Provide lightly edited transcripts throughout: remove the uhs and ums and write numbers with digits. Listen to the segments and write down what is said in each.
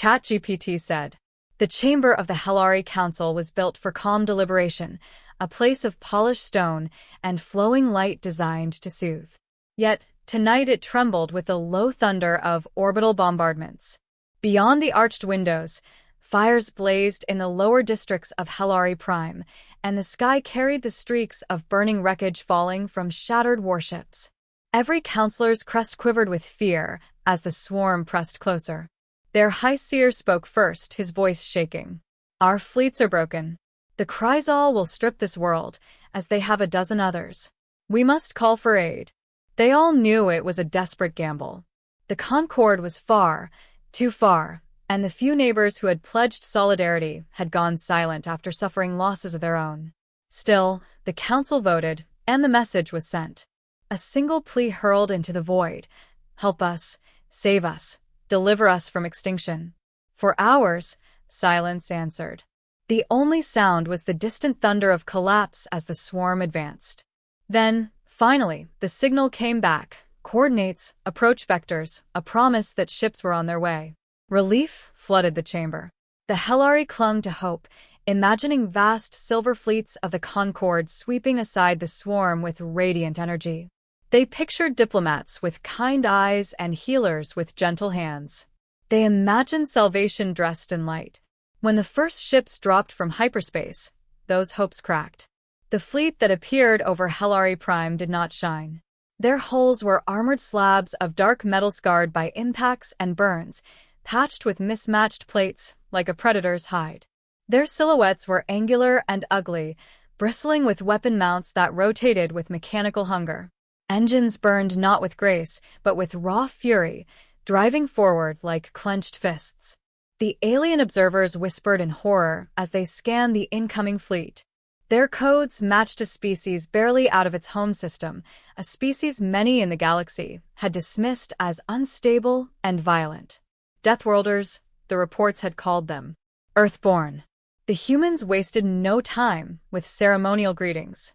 ChatGPT said. The chamber of the Helari Council was built for calm deliberation, a place of polished stone and flowing light designed to soothe. Yet, tonight it trembled with the low thunder of orbital bombardments. Beyond the arched windows, fires blazed in the lower districts of Helari Prime, and the sky carried the streaks of burning wreckage falling from shattered warships. Every counselor's crest quivered with fear as the swarm pressed closer. Their High Seer spoke first, his voice shaking. Our fleets are broken. The Kryzal will strip this world, as they have a dozen others. We must call for aid. They all knew it was a desperate gamble. The Concord was far, too far, and the few neighbors who had pledged solidarity had gone silent after suffering losses of their own. Still, the council voted, and the message was sent. A single plea hurled into the void. Help us, save us, deliver us from extinction. For hours, silence answered. The only sound was the distant thunder of collapse as the swarm advanced. Then, finally, the signal came back. Coordinates, approach vectors, a promise that ships were on their way. Relief flooded the chamber. The Helari clung to hope, imagining vast silver fleets of the Concord sweeping aside the swarm with radiant energy. They pictured diplomats with kind eyes and healers with gentle hands. They imagined salvation dressed in light. When the first ships dropped from hyperspace, those hopes cracked. The fleet that appeared over Helari Prime did not shine. Their hulls were armored slabs of dark metal scarred by impacts and burns, patched with mismatched plates like a predator's hide. Their silhouettes were angular and ugly, bristling with weapon mounts that rotated with mechanical hunger. Engines burned not with grace, but with raw fury, driving forward like clenched fists. The alien observers whispered in horror as they scanned the incoming fleet. Their codes matched a species barely out of its home system, a species many in the galaxy had dismissed as unstable and violent. Deathworlders, the reports had called them. Earthborn. The humans wasted no time with ceremonial greetings.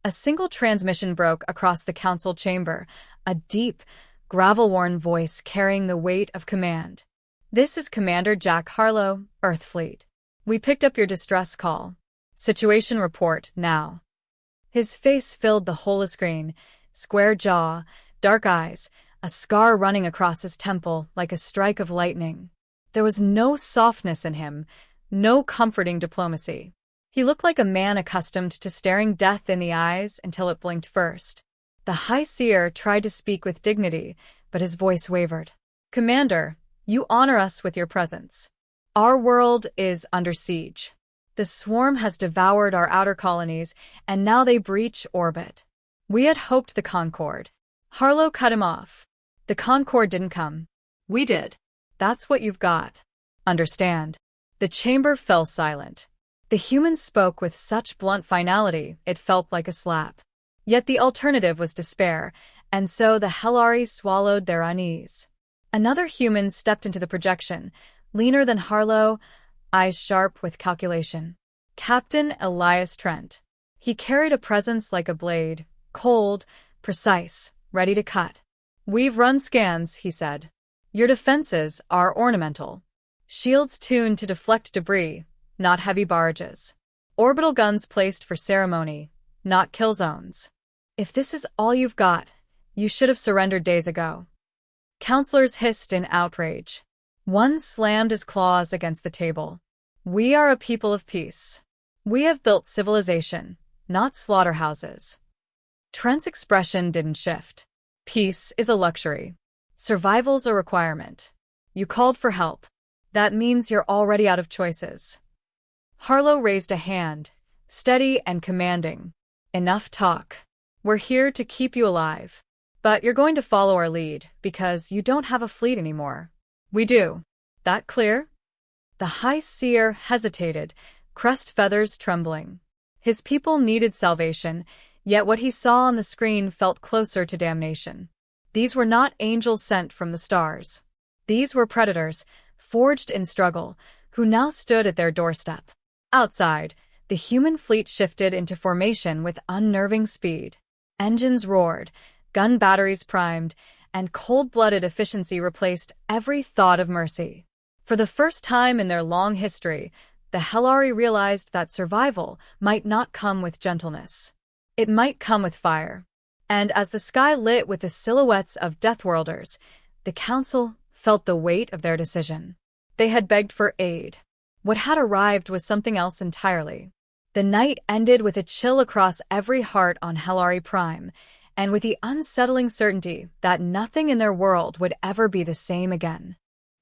A single transmission broke across the council chamber, a deep, gravel-worn voice carrying the weight of command. This is Commander Jack Harlow, Earthfleet. We picked up your distress call. Situation report, now. His face filled the whole screen, square jaw, dark eyes, a scar running across his temple like a strike of lightning. There was no softness in him, no comforting diplomacy. He looked like a man accustomed to staring death in the eyes until it blinked first. The High Seer tried to speak with dignity, but his voice wavered. Commander, you honor us with your presence. Our world is under siege. The swarm has devoured our outer colonies, and now they breach orbit. We had hoped the Concord. Harlow cut him off. The Concord didn't come. We did. That's what you've got. Understand. The chamber fell silent. The humans spoke with such blunt finality, it felt like a slap. Yet the alternative was despair, and so the Helari swallowed their unease. Another human stepped into the projection, leaner than Harlow, eyes sharp with calculation. Captain Elias Trent. He carried a presence like a blade, cold, precise, ready to cut. We've run scans, he said. Your defenses are ornamental. Shields tuned to deflect debris, not heavy barrages. Orbital guns placed for ceremony, not kill zones. If this is all you've got, you should have surrendered days ago. Counselors hissed in outrage. One slammed his claws against the table. We are a people of peace. We have built civilization, not slaughterhouses. Trent's expression didn't shift. Peace is a luxury. Survival's a requirement. You called for help. That means you're already out of choices. Harlow raised a hand, steady and commanding. Enough talk. We're here to keep you alive. But you're going to follow our lead, because you don't have a fleet anymore. We do. That clear? The High Seer hesitated, crest feathers trembling. His people needed salvation, yet what he saw on the screen felt closer to damnation. These were not angels sent from the stars. These were predators, forged in struggle, who now stood at their doorstep. Outside, the human fleet shifted into formation with unnerving speed. Engines roared, gun batteries primed, and cold-blooded efficiency replaced every thought of mercy. For the first time in their long history, the Hellari realized that survival might not come with gentleness. It might come with fire. And as the sky lit with the silhouettes of Deathworlders, the Council felt the weight of their decision. They had begged for aid. What had arrived was something else entirely. The night ended with a chill across every heart on Hellari Prime, and with the unsettling certainty that nothing in their world would ever be the same again.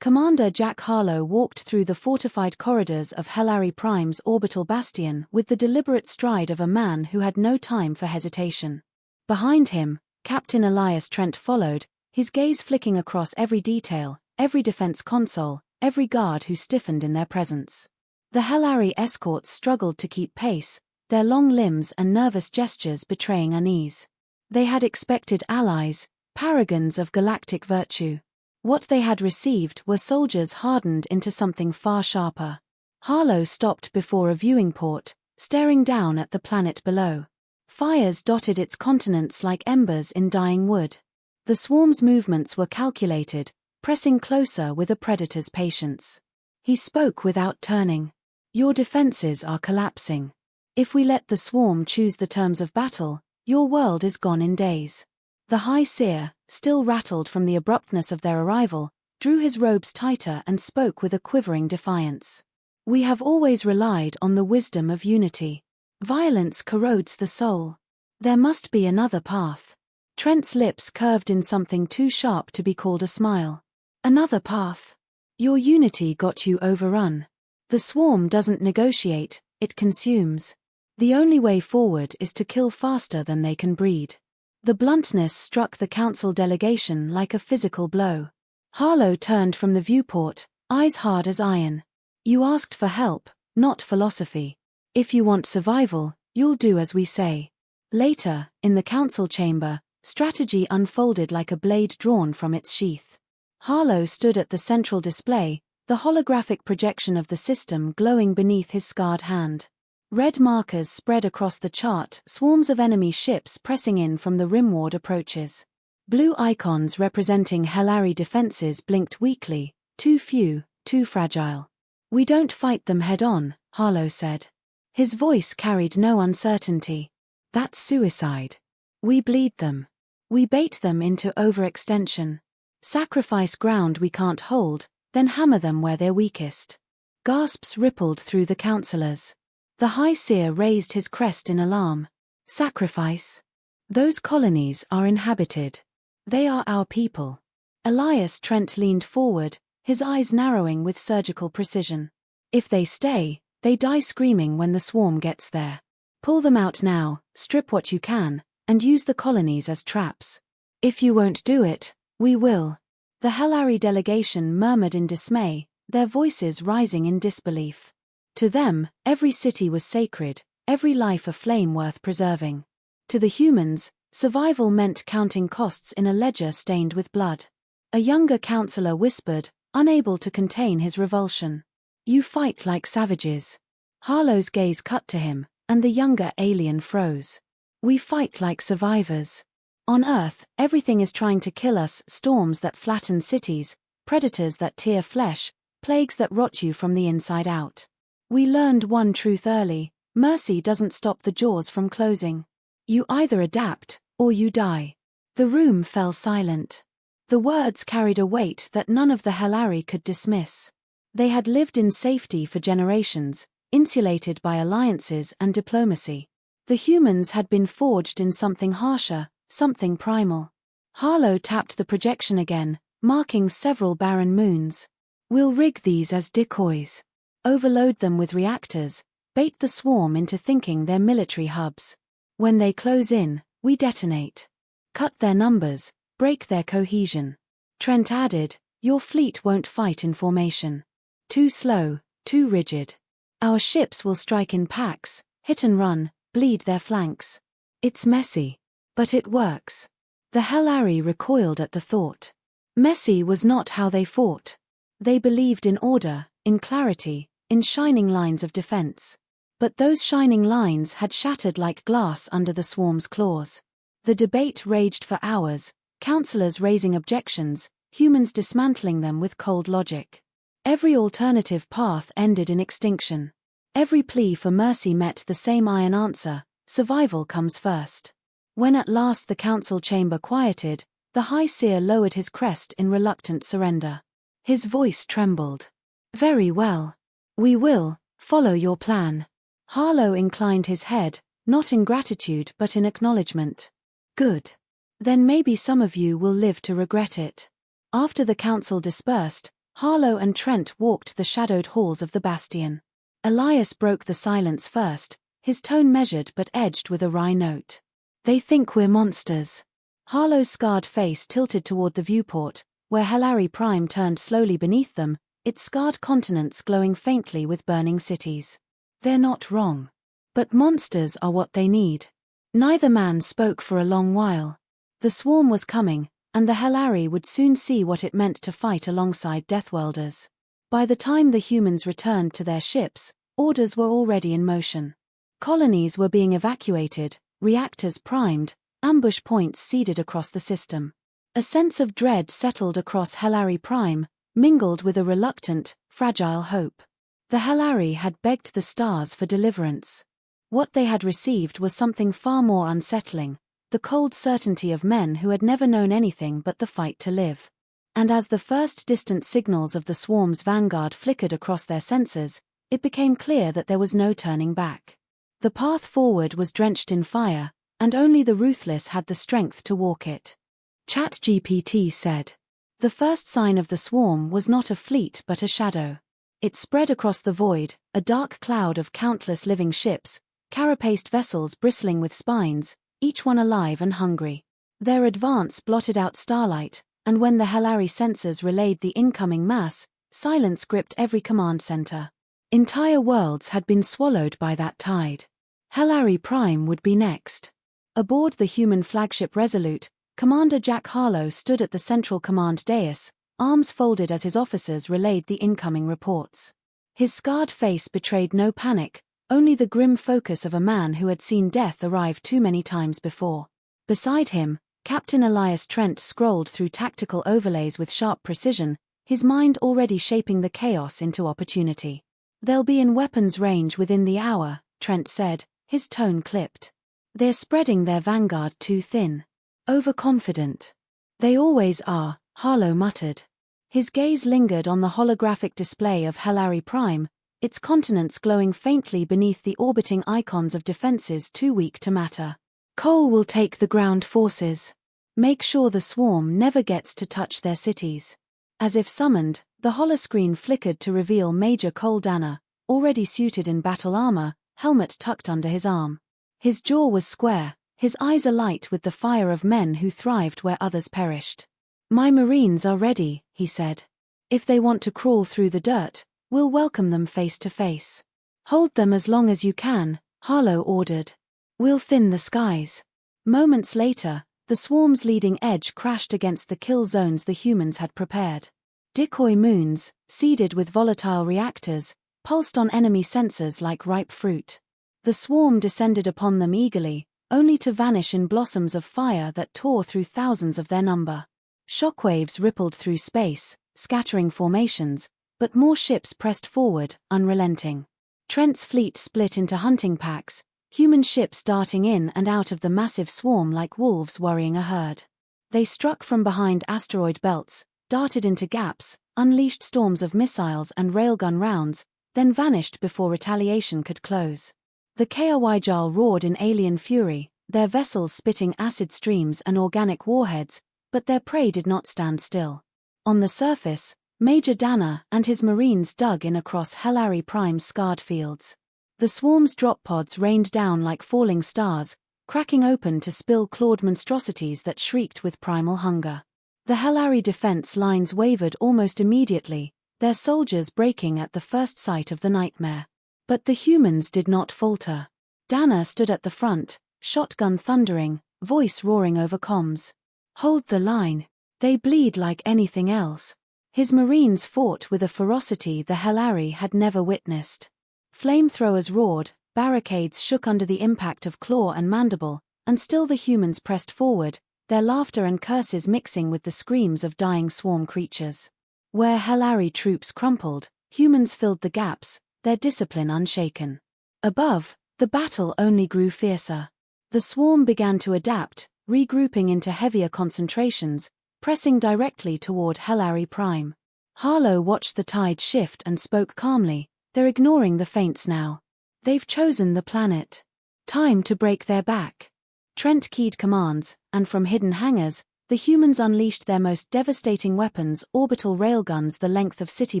Commander Jack Harlow walked through the fortified corridors of Hellari Prime's orbital bastion with the deliberate stride of a man who had no time for hesitation. Behind him, Captain Elias Trent followed, his gaze flicking across every detail, every defense console, every guard who stiffened in their presence. The Hellari escorts struggled to keep pace, their long limbs and nervous gestures betraying unease. They had expected allies, paragons of galactic virtue. What they had received were soldiers hardened into something far sharper. Harlow stopped before a viewing port, staring down at the planet below. Fires dotted its continents like embers in dying wood. The swarm's movements were calculated, pressing closer with a predator's patience. He spoke without turning. Your defenses are collapsing. If we let the swarm choose the terms of battle, your world is gone in days. The High Seer, still rattled from the abruptness of their arrival, drew his robes tighter and spoke with a quivering defiance. We have always relied on the wisdom of unity. Violence corrodes the soul. There must be another path. Trent's lips curved in something too sharp to be called a smile. Another path. Your unity got you overrun. The swarm doesn't negotiate, it consumes. The only way forward is to kill faster than they can breed. The bluntness struck the council delegation like a physical blow. Harlow turned from the viewport, eyes hard as iron. You asked for help, not philosophy. If you want survival, you'll do as we say. Later, in the council chamber, strategy unfolded like a blade drawn from its sheath. Harlow stood at the central display, the holographic projection of the system glowing beneath his scarred hand. Red markers spread across the chart, swarms of enemy ships pressing in from the rimward approaches. Blue icons representing Hellari defenses blinked weakly, too few, too fragile. We don't fight them head-on, Harlow said. His voice carried no uncertainty. That's suicide. We bleed them. We bait them into overextension. Sacrifice ground we can't hold, then hammer them where they're weakest. Gasps rippled through the councillors. The High Seer raised his crest in alarm. Sacrifice? Those colonies are inhabited. They are our people. Elias Trent leaned forward, his eyes narrowing with surgical precision. If they stay, they die screaming when the swarm gets there. Pull them out now, strip what you can, and use the colonies as traps. If you won't do it, we will. The Hellari delegation murmured in dismay, their voices rising in disbelief. To them, every city was sacred, every life a flame worth preserving. To the humans, survival meant counting costs in a ledger stained with blood. A younger councillor whispered, unable to contain his revulsion. You fight like savages. Harlow's gaze cut to him, and the younger alien froze. We fight like survivors. On Earth, everything is trying to kill us, storms that flatten cities, predators that tear flesh, plagues that rot you from the inside out. We learned one truth early, mercy doesn't stop the jaws from closing. You either adapt, or you die. The room fell silent. The words carried a weight that none of the Hellari could dismiss. They had lived in safety for generations, insulated by alliances and diplomacy. The humans had been forged in something harsher, something primal. Harlow tapped the projection again, marking several barren moons. We'll rig these as decoys. Overload them with reactors, bait the swarm into thinking they're military hubs. When they close in, we detonate. Cut their numbers, break their cohesion. Trent added, your fleet won't fight in formation. Too slow, too rigid. Our ships will strike in packs, hit and run, bleed their flanks. It's messy, but it works. The Hellari recoiled at the thought. Messy was not how they fought. They believed in order, in clarity, in shining lines of defense. But those shining lines had shattered like glass under the swarm's claws. The debate raged for hours, councillors raising objections, humans dismantling them with cold logic. Every alternative path ended in extinction. Every plea for mercy met the same iron answer: survival comes first. When at last the council chamber quieted, the High Seer lowered his crest in reluctant surrender. His voice trembled. "Very well. We will follow your plan." Harlow inclined his head, not in gratitude but in acknowledgement. "Good. Then maybe some of you will live to regret it." After the council dispersed, Harlow and Trent walked the shadowed halls of the bastion. Elias broke the silence first, his tone measured but edged with a wry note. "They think we're monsters." Harlow's scarred face tilted toward the viewport, where Helari Prime turned slowly beneath them, its scarred continents glowing faintly with burning cities. "They're not wrong. But monsters are what they need." Neither man spoke for a long while. The swarm was coming, and the Helari would soon see what it meant to fight alongside Deathworlders. By the time the humans returned to their ships, orders were already in motion. Colonies were being evacuated, reactors primed, ambush points seeded across the system. A sense of dread settled across Helari Prime, mingled with a reluctant, fragile hope. The Helari had begged the stars for deliverance. What they had received was something far more unsettling: the cold certainty of men who had never known anything but the fight to live. And as the first distant signals of the swarm's vanguard flickered across their senses, it became clear that there was no turning back. The path forward was drenched in fire, and only the ruthless had the strength to walk it. ChatGPT said. The first sign of the swarm was not a fleet but a shadow. It spread across the void, a dark cloud of countless living ships, carapaced vessels bristling with spines, each one alive and hungry. Their advance blotted out starlight, and when the Helari sensors relayed the incoming mass, silence gripped every command center. Entire worlds had been swallowed by that tide. Helari Prime would be next. Aboard the human flagship Resolute, Commander Jack Harlow stood at the central command dais, arms folded as his officers relayed the incoming reports. His scarred face betrayed no panic, only the grim focus of a man who had seen death arrive too many times before. Beside him, Captain Elias Trent scrolled through tactical overlays with sharp precision, his mind already shaping the chaos into opportunity. "They'll be in weapons range within the hour," Trent said, his tone clipped. "They're spreading their vanguard too thin. Overconfident." "They always are," Harlow muttered. His gaze lingered on the holographic display of Helari Prime, its continents glowing faintly beneath the orbiting icons of defenses too weak to matter. "Cole will take the ground forces. Make sure the swarm never gets to touch their cities." As if summoned, the holoscreen flickered to reveal Major Cole Danner, already suited in battle armor, helmet tucked under his arm. His jaw was square, his eyes alight with the fire of men who thrived where others perished. "My Marines are ready," he said. "If they want to crawl through the dirt, we'll welcome them face to face." "Hold them as long as you can," Harlow ordered. "We'll thin the skies." Moments later, the swarm's leading edge crashed against the kill zones the humans had prepared. Decoy moons, seeded with volatile reactors, pulsed on enemy sensors like ripe fruit. The swarm descended upon them eagerly, only to vanish in blossoms of fire that tore through thousands of their number. Shockwaves rippled through space, scattering formations, but more ships pressed forward, unrelenting. Trent's fleet split into hunting packs, human ships darting in and out of the massive swarm like wolves worrying a herd. They struck from behind asteroid belts, darted into gaps, unleashed storms of missiles and railgun rounds, then vanished before retaliation could close. The HFY roared in alien fury, their vessels spitting acid streams and organic warheads, but their prey did not stand still. On the surface, Major Danner and his Marines dug in across Helari Prime's scarred fields. The swarm's drop pods rained down like falling stars, cracking open to spill clawed monstrosities that shrieked with primal hunger. The Helari defense lines wavered almost immediately, their soldiers breaking at the first sight of the nightmare. But the humans did not falter. Danner stood at the front, shotgun thundering, voice roaring over comms. "Hold the line. They bleed like anything else." His Marines fought with a ferocity the Helari had never witnessed. Flamethrowers roared, barricades shook under the impact of claw and mandible, and still the humans pressed forward, their laughter and curses mixing with the screams of dying swarm creatures. Where Helari troops crumpled, humans filled the gaps, their discipline unshaken. Above, the battle only grew fiercer. The swarm began to adapt, regrouping into heavier concentrations, pressing directly toward Helari Prime. Harlow watched the tide shift and spoke calmly. They're ignoring the feints now. They've chosen the planet. Time to break their back. Trent keyed commands, and from hidden hangars, the humans unleashed their most devastating weapons, orbital railguns the length of city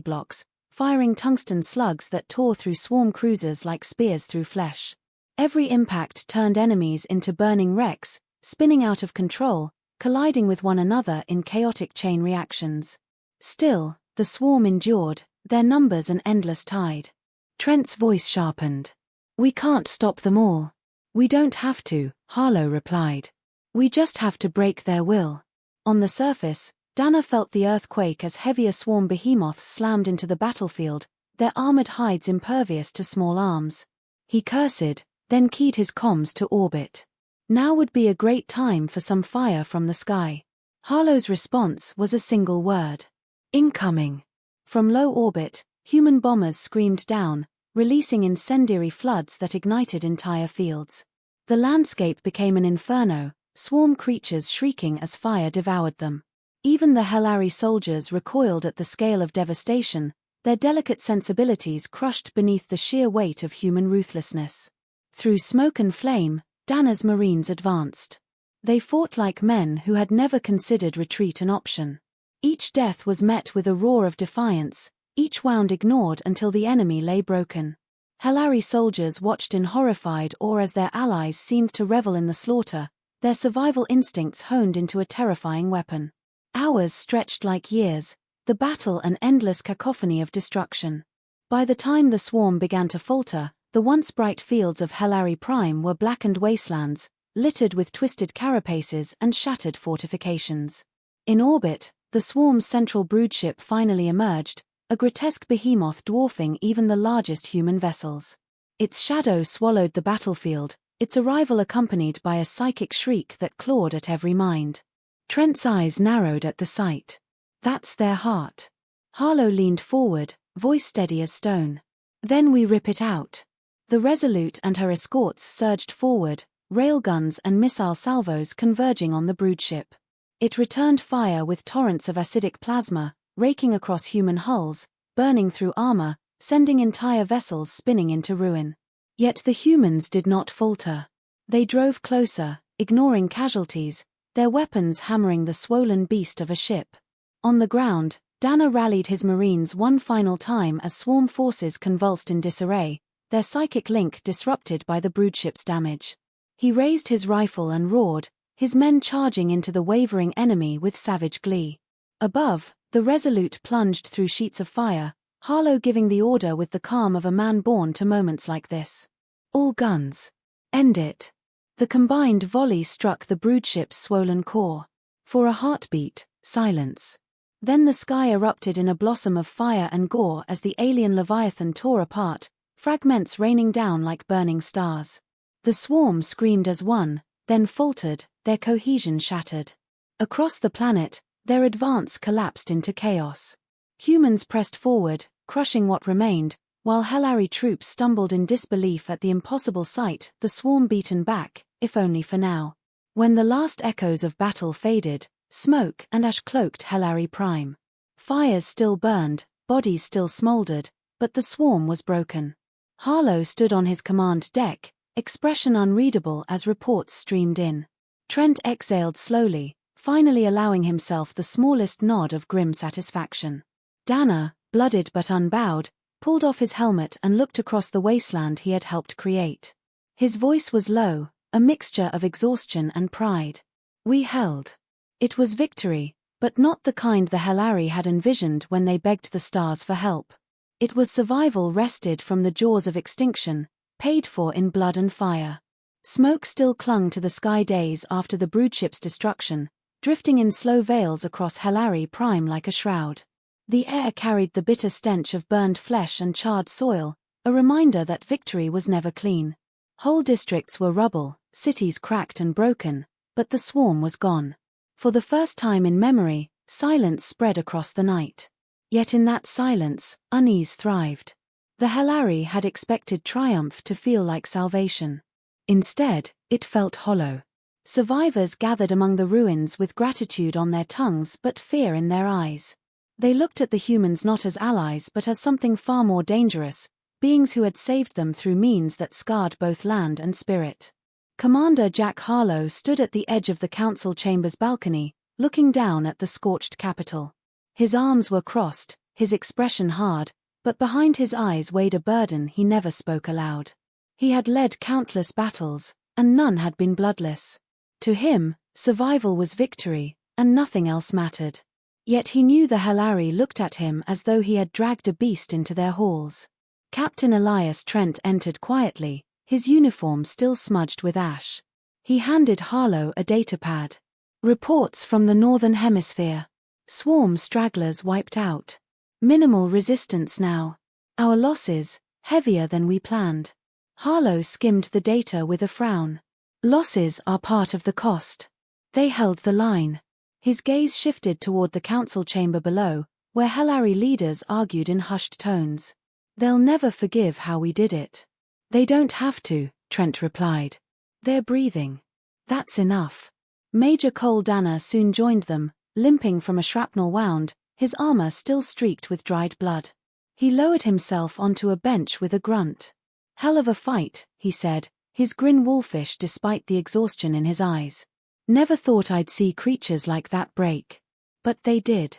blocks, firing tungsten slugs that tore through swarm cruisers like spears through flesh. Every impact turned enemies into burning wrecks, spinning out of control, colliding with one another in chaotic chain reactions. Still, the swarm endured, their numbers an endless tide. Trent's voice sharpened. "We can't stop them all." "We don't have to," Harlow replied. "We just have to break their will." On the surface, Dana felt the earthquake as heavier swarm behemoths slammed into the battlefield, their armored hides impervious to small arms. He cursed, then keyed his comms to orbit. Now would be a great time for some fire from the sky. Harlow's response was a single word. "Incoming." From low orbit, human bombers screamed down, releasing incendiary floods that ignited entire fields. The landscape became an inferno, swarm creatures shrieking as fire devoured them. Even the Helari soldiers recoiled at the scale of devastation, their delicate sensibilities crushed beneath the sheer weight of human ruthlessness. Through smoke and flame, Dana's Marines advanced. They fought like men who had never considered retreat an option. Each death was met with a roar of defiance, each wound ignored until the enemy lay broken. Helari soldiers watched in horrified awe as their allies seemed to revel in the slaughter, their survival instincts honed into a terrifying weapon. Hours stretched like years, the battle an endless cacophony of destruction. By the time the swarm began to falter, the once bright fields of Helari Prime were blackened wastelands, littered with twisted carapaces and shattered fortifications. In orbit, the swarm's central broodship finally emerged, a grotesque behemoth dwarfing even the largest human vessels. Its shadow swallowed the battlefield, its arrival accompanied by a psychic shriek that clawed at every mind. Trent's eyes narrowed at the sight. "That's their heart." Harlow leaned forward, voice steady as stone. "Then we rip it out." The Resolute and her escorts surged forward, railguns and missile salvos converging on the broodship. It returned fire with torrents of acidic plasma, raking across human hulls, burning through armor, sending entire vessels spinning into ruin. Yet the humans did not falter. They drove closer, ignoring casualties, their weapons hammering the swollen beast of a ship. On the ground, Dana rallied his Marines one final time as swarm forces convulsed in disarray, their psychic link disrupted by the broodship's damage. He raised his rifle and roared, his men charging into the wavering enemy with savage glee. Above, the Resolute plunged through sheets of fire, Harlow giving the order with the calm of a man born to moments like this. "All guns. End it." The combined volley struck the broodship's swollen core. For a heartbeat, silence. Then the sky erupted in a blossom of fire and gore as the alien Leviathan tore apart, fragments raining down like burning stars. The swarm screamed as one, then faltered, their cohesion shattered. Across the planet, their advance collapsed into chaos. Humans pressed forward, crushing what remained, while Helari troops stumbled in disbelief at the impossible sight, the swarm beaten back, if only for now. When the last echoes of battle faded, smoke and ash cloaked Helari Prime. Fires still burned, bodies still smoldered, but the swarm was broken. Harlow stood on his command deck, expression unreadable as reports streamed in. Trent exhaled slowly, finally allowing himself the smallest nod of grim satisfaction. Dana, blooded but unbowed, pulled off his helmet and looked across the wasteland he had helped create. His voice was low, a mixture of exhaustion and pride. "We held." It was victory, but not the kind the Helari had envisioned when they begged the stars for help. It was survival wrested from the jaws of extinction, paid for in blood and fire. Smoke still clung to the sky days after the broodship's destruction, drifting in slow veils across Helari Prime like a shroud. The air carried the bitter stench of burned flesh and charred soil, a reminder that victory was never clean. Whole districts were rubble, cities cracked and broken, but the swarm was gone. For the first time in memory, silence spread across the night. Yet in that silence, unease thrived. The Helari had expected triumph to feel like salvation. Instead, it felt hollow. Survivors gathered among the ruins with gratitude on their tongues but fear in their eyes. They looked at the humans not as allies but as something far more dangerous, beings who had saved them through means that scarred both land and spirit. Commander Jack Harlow stood at the edge of the council chamber's balcony, looking down at the scorched capital. His arms were crossed, his expression hard, but behind his eyes weighed a burden he never spoke aloud. He had led countless battles, and none had been bloodless. To him, survival was victory, and nothing else mattered. Yet he knew the Helari looked at him as though he had dragged a beast into their halls. Captain Elias Trent entered quietly, his uniform still smudged with ash. He handed Harlow a datapad. Reports from the Northern Hemisphere. Swarm stragglers wiped out. Minimal resistance now. Our losses, heavier than we planned. Harlow skimmed the data with a frown. Losses are part of the cost. They held the line. His gaze shifted toward the council chamber below, where Helari leaders argued in hushed tones. They'll never forgive how we did it. They don't have to, Trent replied. They're breathing. That's enough. Major Cole Danner soon joined them, limping from a shrapnel wound, his armor still streaked with dried blood. He lowered himself onto a bench with a grunt. Hell of a fight, he said, his grin wolfish despite the exhaustion in his eyes. Never thought I'd see creatures like that break. But they did.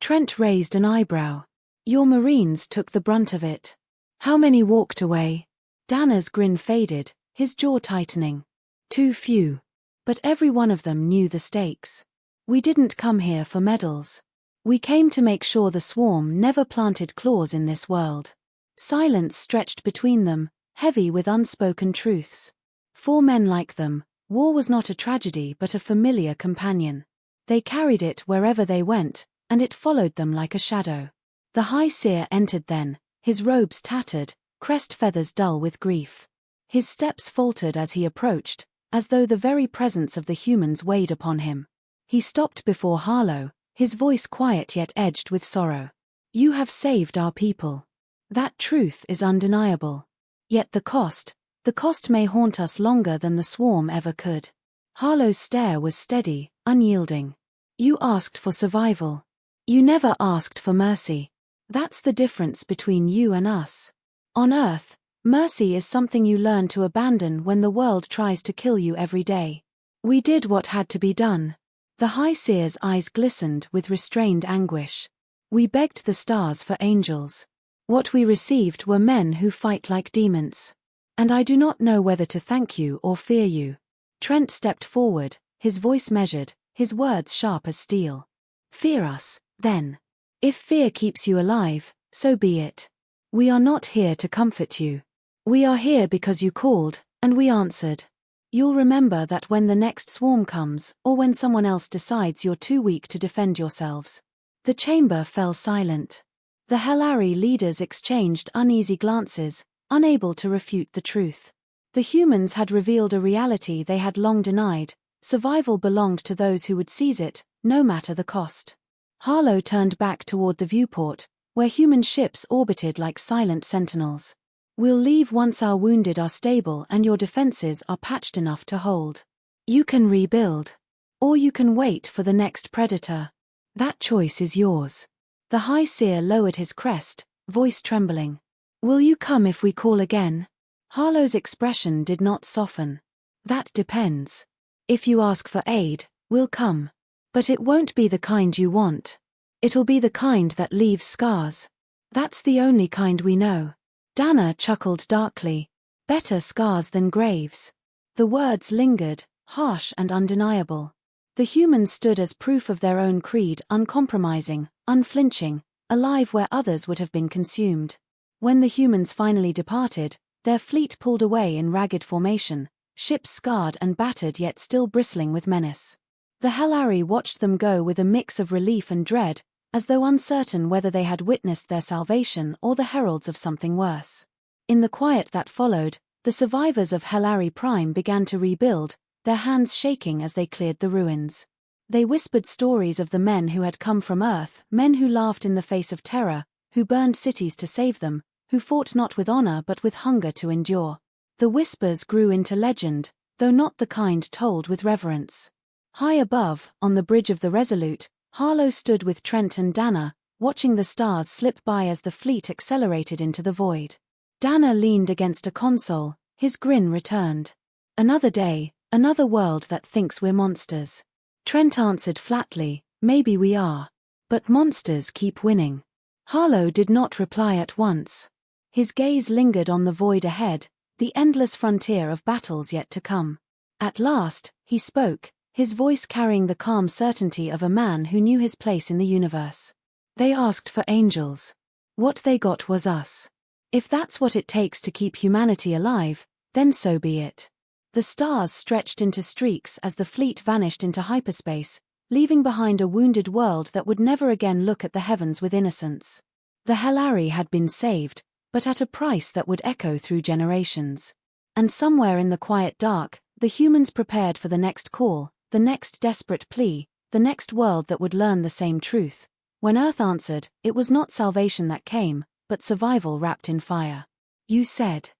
Trent raised an eyebrow. Your Marines took the brunt of it. How many walked away? Danner's grin faded, his jaw tightening. Too few. But every one of them knew the stakes. We didn't come here for medals. We came to make sure the swarm never planted claws in this world. Silence stretched between them, heavy with unspoken truths. For men like them, war was not a tragedy but a familiar companion. They carried it wherever they went, and it followed them like a shadow. The High Seer entered then, his robes tattered, crest feathers dull with grief. His steps faltered as he approached, as though the very presence of the humans weighed upon him. He stopped before Harlow, his voice quiet yet edged with sorrow. You have saved our people. That truth is undeniable. Yet the cost may haunt us longer than the swarm ever could. Harlow's stare was steady, unyielding. You asked for survival. You never asked for mercy. That's the difference between you and us. On Earth, mercy is something you learn to abandon when the world tries to kill you every day. We did what had to be done. The High Seer's eyes glistened with restrained anguish. We begged the stars for angels. What we received were men who fight like demons. And I do not know whether to thank you or fear you. Trent stepped forward, his voice measured, his words sharp as steel. Fear us, then. If fear keeps you alive, so be it. We are not here to comfort you. We are here because you called, and we answered. You'll remember that when the next swarm comes, or when someone else decides you're too weak to defend yourselves. The chamber fell silent. The Helari leaders exchanged uneasy glances, unable to refute the truth. The humans had revealed a reality they had long denied. Survival belonged to those who would seize it, no matter the cost. Harlow turned back toward the viewport, where human ships orbited like silent sentinels. We'll leave once our wounded are stable and your defenses are patched enough to hold. You can rebuild. Or you can wait for the next predator. That choice is yours. The High Seer lowered his crest, voice trembling. Will you come if we call again? Harlow's expression did not soften. That depends. If you ask for aid, we'll come. But it won't be the kind you want. It'll be the kind that leaves scars. That's the only kind we know. Danner chuckled darkly. Better scars than graves. The words lingered, harsh and undeniable. The humans stood as proof of their own creed, uncompromising, unflinching, alive where others would have been consumed. When the humans finally departed, their fleet pulled away in ragged formation, ships scarred and battered yet still bristling with menace. The Helari watched them go with a mix of relief and dread, as though uncertain whether they had witnessed their salvation or the heralds of something worse. In the quiet that followed, the survivors of Helari Prime began to rebuild, their hands shaking as they cleared the ruins. They whispered stories of the men who had come from Earth, men who laughed in the face of Terra, who burned cities to save them, who fought not with honor but with hunger to endure. The whispers grew into legend, though not the kind told with reverence. High above, on the bridge of the Resolute, Harlow stood with Trent and Dana, watching the stars slip by as the fleet accelerated into the void. Dana leaned against a console, his grin returned. Another day, another world that thinks we're monsters. Trent answered flatly, maybe we are. But monsters keep winning. Harlow did not reply at once. His gaze lingered on the void ahead, the endless frontier of battles yet to come. At last, he spoke, his voice carrying the calm certainty of a man who knew his place in the universe. They asked for angels. What they got was us. If that's what it takes to keep humanity alive, then so be it. The stars stretched into streaks as the fleet vanished into hyperspace, leaving behind a wounded world that would never again look at the heavens with innocence. The Helari had been saved, but at a price that would echo through generations. And somewhere in the quiet dark, the humans prepared for the next call, the next desperate plea, the next world that would learn the same truth. When Earth answered, it was not salvation that came, but survival wrapped in fire. You said,